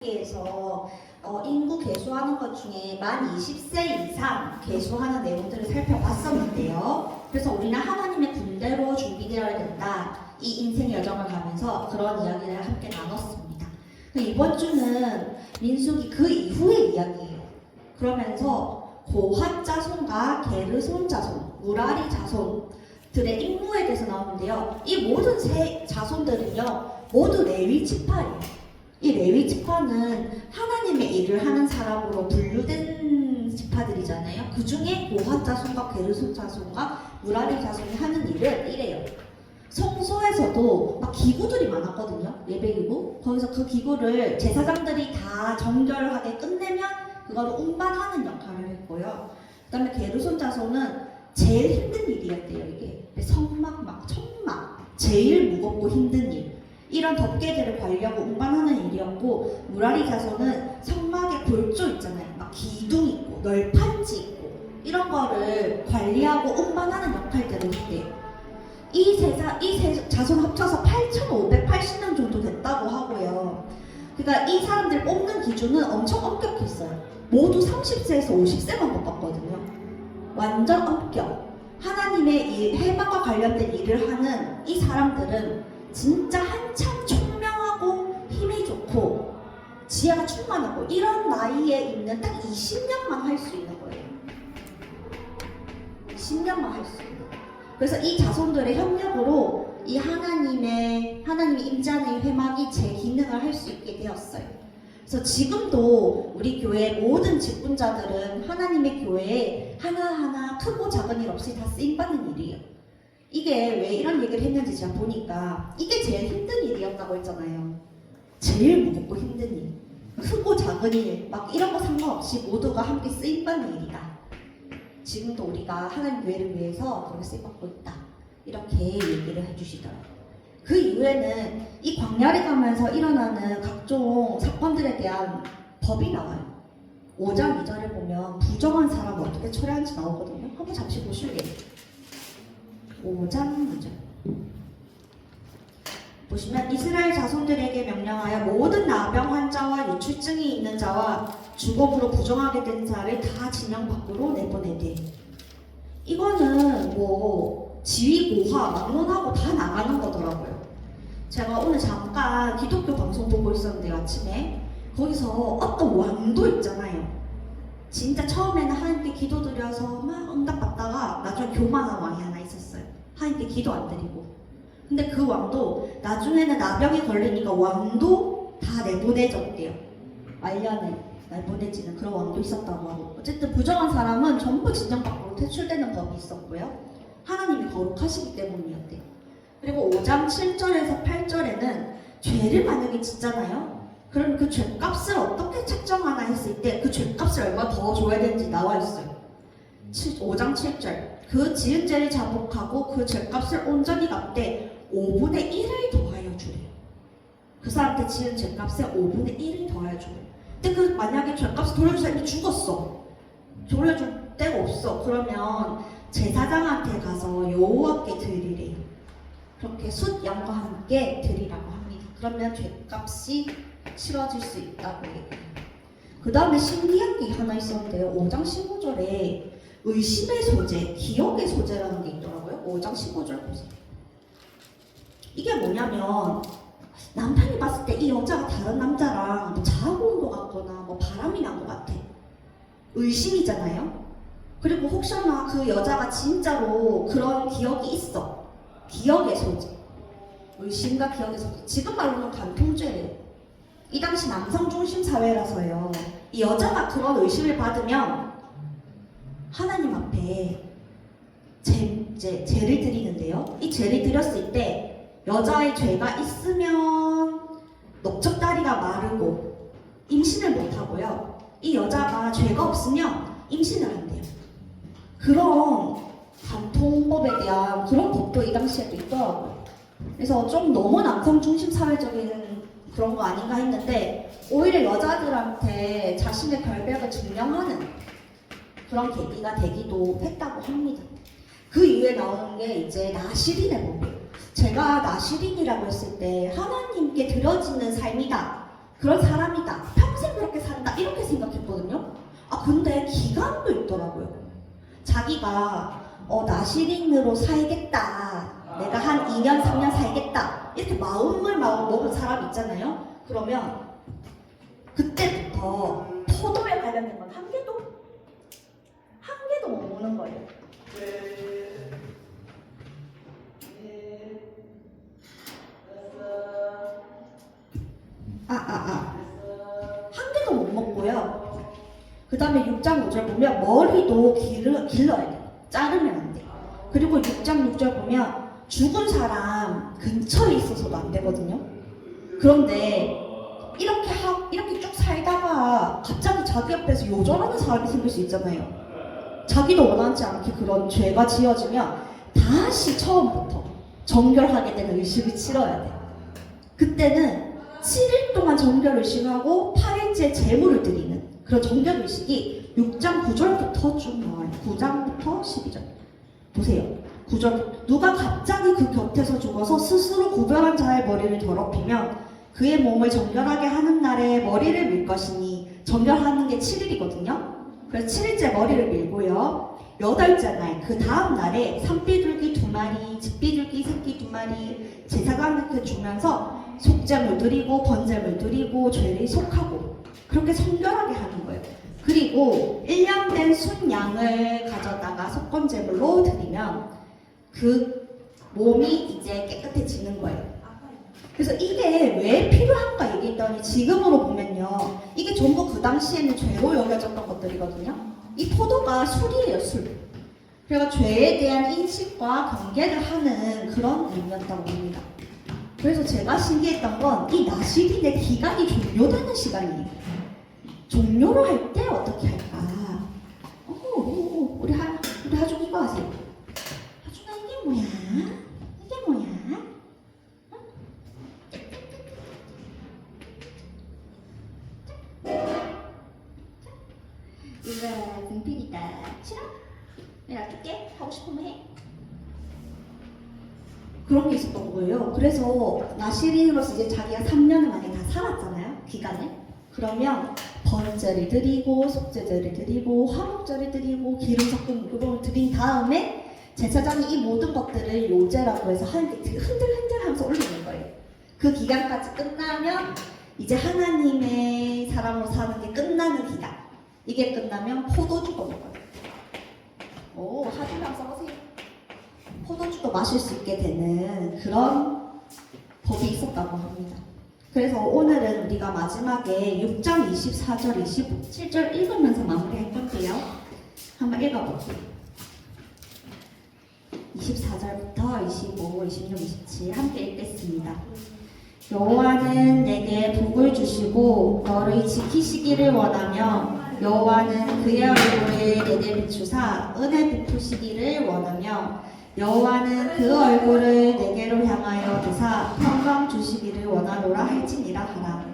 에서 인구 계수하는 것 중에 만 20세 이상 계수하는 내용들을 살펴봤었는데요. 그래서 우리는 하나님의 군대로 준비되어야 된다. 이 인생 여정을 가면서 그런 이야기를 함께 나눴습니다. 이번 주는 민수기 그 이후의 이야기예요. 그러면서 고핫 자손과 게르손 자손, 무라리 자손들의 임무에 대해서 나오는데요. 이 모든 세 자손들은요, 모두 레위 지파예요. 이 레위 지파는 하나님의 일을 하는 사람으로 분류된 지파들이잖아요. 그 중에 고핫 자손과 게르손 자손과 무라리 자손이 하는 일은 이래요. 성소에서도 막 기구들이 많았거든요. 예배기구. 거기서 그 기구를 제사장들이 다 정결하게 끝내면 그거를 운반하는 역할을 했고요. 그 다음에 게르손 자손은 제일 힘든 일이었대요. 이게 성막, 천막, 제일 무겁고 힘든 일. 이런 덮개들을 관리하고 운반하는 일이었고, 무라리 자손은 성막에 골조 있잖아요. 막 기둥 있고 널판지 있고 이런 거를 관리하고 운반하는 역할들을 했대요. 이 세 자손 합쳐서 8,580명 정도 됐다고 하고요. 그러니까 이 사람들 뽑는 기준은 엄청 엄격했어요. 모두 30세에서 50세만 뽑았거든요. 완전 엄격. 하나님의 일, 해방과 관련된 일을 하는 이 사람들은 진짜 한참 총명하고 힘이 좋고 지혜가 충만하고 이런 나이에 있는 딱 20년만 할 수 있는 거예요. 10년만 할 수 있는 거예요. 그래서 이 자손들의 협력으로 이 하나님이 임재하는 회막이 제 기능을 할 수 있게 되었어요. 그래서 지금도 우리 교회 모든 직분자들은 하나님의 교회에 하나하나 크고 작은 일 없이 다 쓰임받는 일이에요. 이게 왜 이런 얘기를 했는지 제가 보니까 이게 제일 힘든 일이었다고 했잖아요. 제일 무겁고 힘든 일, 크고 작은 일, 막 이런 거 상관없이 모두가 함께 쓰임받는 일이다. 지금도 우리가 하나님 교회를 위해서 그렇게 쓰임받고 있다. 이렇게 얘기를 해주시더라고요. 그 이후에는 이 광야를 가면서 일어나는 각종 사건들에 대한 법이 나와요. 5장 2절에 보면 부정한 사람을 어떻게 처리하는지 나오거든요. 한번 잠시 보실게요. 5장 2절 보시면 이스라엘 자손들에게 명령하여 모든 나병 환자와 유출증이 있는 자와 주검으로 부정하게 된 자를 다 진영 밖으로 내보내되. 이거는 뭐 지위 고하 막론하고 다 나가는 거더라고요. 제가 오늘 잠깐 기독교 방송 보고 있었는데 아침에 거기서 어떤 왕도 있잖아요. 진짜 처음에는 하나님께 기도드려서 막 응답받다가 나중에 교만한 왕이 하나 있었어요. 하나님께 기도 안 드리고. 근데 그 왕도 나중에는 나병에 걸리니까 왕도 다 내보내졌대요. 말년에 내보내지는 그런 왕도 있었다고 하고. 어쨌든 부정한 사람은 전부 진영 밖으로 퇴출되는 법이 있었고요. 하나님이 거룩하시기 때문이었대요. 그리고 5장 7절에서 8절에는 죄를 만약에 짓잖아요. 그럼 그 죄값을 어떻게 책정하나 했을 때 그 죄값을 얼마 더 줘야 되는지 나와 있어요. 5장 7절 그 지은 죄를 자복하고 그 죄값을 온전히 갚되 5분의 1을 더하여 주래요. 그 사람한테 지은 죄값의 5분의 1을 더하여 주래요. 근데 그 만약에 죄값을 돌려줄 사람이 죽었어. 돌려줄 데가 없어. 그러면 제사장한테 가서 여호와께 드리래요. 그렇게 숫 양과 함께 드리라고 합니다. 그러면 죄값이 치러질 수 있다고 얘기해요. 그 다음에 신기한 게 하나 있었는데요. 5장 15절에 의심의 소재, 기억의 소재라는 게 있더라고요. 5장 15절 보세요. 이게 뭐냐면 남편이 봤을 때 이 여자가 다른 남자랑 뭐 자고 온 것 같거나 뭐 바람이 난 것 같아. 의심이잖아요. 그리고 혹시나 그 여자가 진짜로 그런 기억이 있어. 기억의 소재. 의심과 기억의 소재. 지금 말로는 간통죄예요. 이 당시 남성 중심 사회라서요. 이 여자가 그런 의심을 받으면 하나님 앞에 죄를 드리는데요. 이 죄를 드렸을 때 여자의 죄가 있으면 넓적다리가 마르고 임신을 못하고요. 이 여자가 죄가 없으면 임신을 한대요. 그런 간통법에 대한 그런 법도 이 당시에도 있더라고요. 그래서 좀 너무 남성 중심 사회적인 그런 거 아닌가 했는데 오히려 여자들한테 자신의 결백을 증명하는 그런 계기가 되기도 했다고 합니다. 그 이후에 나오는 게 이제 나시린의 법이에요. 제가 나시린이라고 했을 때 하나님께 드려지는 삶이다 그런 사람이다. 평생 그렇게 산다. 이렇게 생각했거든요. 아 근데 기간도 있더라고요. 자기가 나시린으로 살겠다. 내가 한 2년, 3년 살겠다. 이렇게 마음을 먹은 사람 있잖아요. 그러면 그때부터 포도에 관련된 건 한 개도 못 모는 거예요. 한 개도 못 먹고요. 그 다음에 6장 5절 보면 머리도 길러야 돼요. 자르면 안 돼요. 그리고 6장 6절 보면 죽은 사람 근처에 있어서도 안 되거든요. 그런데 이렇게 쭉 살다가 갑자기 자기 옆에서 요절하는 사람이 생길 수 있잖아요. 자기도 원하지 않게 그런 죄가 지어지면 다시 처음부터 정결하게 되는 의식을 치러야 돼요. 그때는 7일 동안 정결의식하고 8일째 제물을 드리는 그런 정결의식이 6장 9절부터 쭉 나와요. 9장부터 12절 보세요. 9절 누가 갑자기 그 곁에서 죽어서 스스로 구별한 자의 머리를 더럽히면 그의 몸을 정결하게 하는 날에 머리를 밀 것이니 정결하는 게 7일이거든요. 그래서 7일째 머리를 밀고요. 8째 날, 그 다음 날에 산비둘기 2마리, 집비둘기 새끼 2마리 제사장한테 주면서 속죄물 드리고 번제물 드리고 죄를 속하고 그렇게 성결하게 하는 거예요. 그리고 1년 된 순양을 가져다가 속건제물로 드리면 그 몸이 이제 깨끗해지는 거예요. 그래서 이게 왜 필요한가 얘기했더니 지금으로 보면요. 이게 전부 그 당시에는 죄로 여겨졌던 것들이거든요. 이 포도가 술이에요, 술. 그래서 죄에 대한 인식과 경계를 하는 그런 의미였다고 합니다. 그래서 제가 신기했던 건 이 나시린의 기간이 종료되는 시간이에요. 종료를 할 때 어떻게 할까? 우리 하중 이거 하세요. 하중아 이게 뭐야? 이게 뭐야? 이거 분필이다. 싫어? 내가 놔둘게. 하고 싶으면 해. 그런 게 있었던 거예요. 그래서 나시린으로서 이제 자기가 3년을 만에 다 살았잖아요. 기간을. 그러면 번제를 드리고 속죄제를 드리고 화목제를 드리고 기름 섞은 물을 드린 다음에 제사장이 이 모든 것들을 요제라고 해서 흔들흔들 하면서 올리는 거예요. 그 기간까지 끝나면 이제 하나님의 사람으로 사는 게 끝나는 기간. 이게 끝나면 포도주도 먹어요. 오, 하주랑 써보세요. 포도주도 마실 수 있게 되는 그런 법이 있었다고 합니다. 그래서 오늘은 우리가 마지막에 6장 24절, 27절 읽으면서 마무리할 건데요. 한번 읽어볼게요. 24절부터 25, 26, 27 함께 읽겠습니다. 여호와는 내게 복을 주시고 너를 지키시기를 원하며 여호와는 그의 얼굴을 내게 비추사 은혜 베푸시기를 원하며 여호와는 그 얼굴을 내게로 향하여 드사 평강 주시기를 원하노라 할지니라 하라.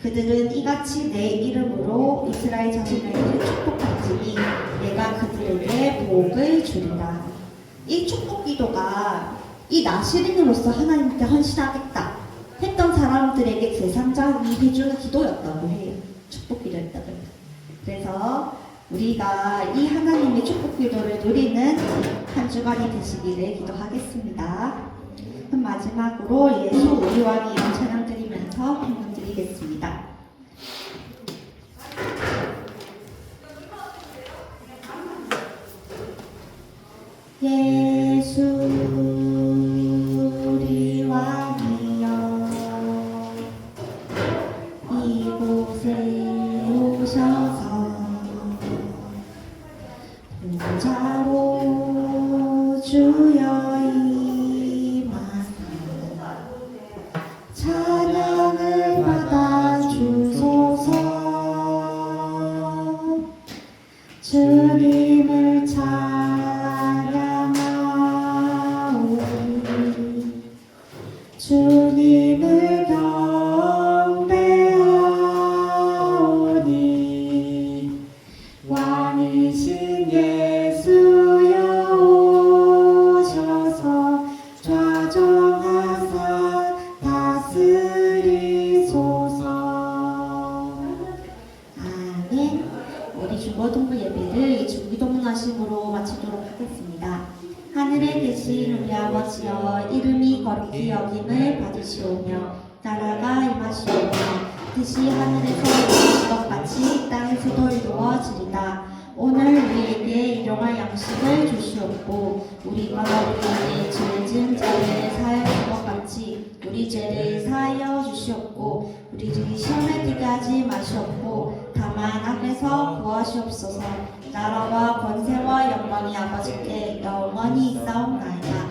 그들은 이같이 내 이름으로 이스라엘 자손에게 축복할지니 내가 그들에게 복을 주리라. 이 축복 기도가 이 나시린으로서 하나님께 헌신하겠다 했던 사람들에게 제사장이 해주는 기도였다고 해요. 축복 기도였다고 해요. 그래서 우리가 이 하나님의 축복 기도를 누리는 한 주간이 되시기를 기도하겠습니다. 그럼 마지막으로 예수 우리 왕이여 찬양 드리면서 헌금 드리겠습니다. 예수 우리 왕이여 이곳에 오셔서 보좌로 주여 임하사 찬양을 받아 주소서. 주님을 찬양하오니 주님을 경배하오니 왕이신 예수여 오셔서 아멘. 우리 중고동부 예배를 주기도문하심으로 마치도록 하겠습니다. 하늘에 계신 우리 아버지여, 이름이 거룩히 여김을 받으시오며 나라가 임하시오며 뜻이 하늘에서 이루어진 것 같이 땅에서도 이루어지리다. 오늘 우리에게 일용할 양식을 주시옵고 우리가 우리에게 죄 지은 자를 사하여 준 것 같이 우리 죄를 사하여 주시옵고 우리를 시험에 들게 하지 마시옵고 다만 악에서 구하시옵소서. 나라와 권세와 영광이 아버지께 영원히 있사옵나이다.